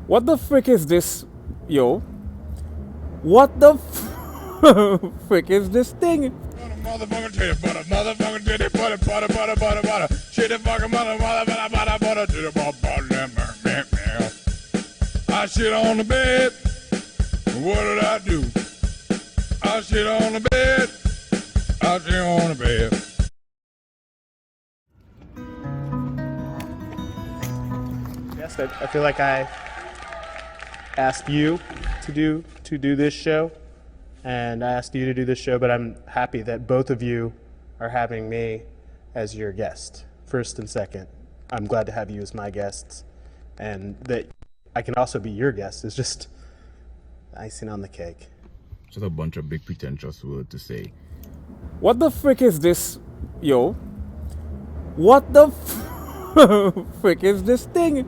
What the frick is this? Yo. What the frick is this thing? Motherfucking titty butter, motherfucking titty butter, butter, butter, butter, butter. Shit the fucking mother, butter, butter, butter, titty butter, butter. I shit on the bed. What did I do? I shit on the bed. I shit on the bed. Yes, I feel like I asked you to do this show, and I asked you to do this show, but I'm happy that both of you are having me as your guest, first and second. I'm glad to have you as my guests, and that I can also be your guest is just icing on the cake. Just a bunch of big pretentious words to say. What the frick is this? Yo. What the frick is this thing?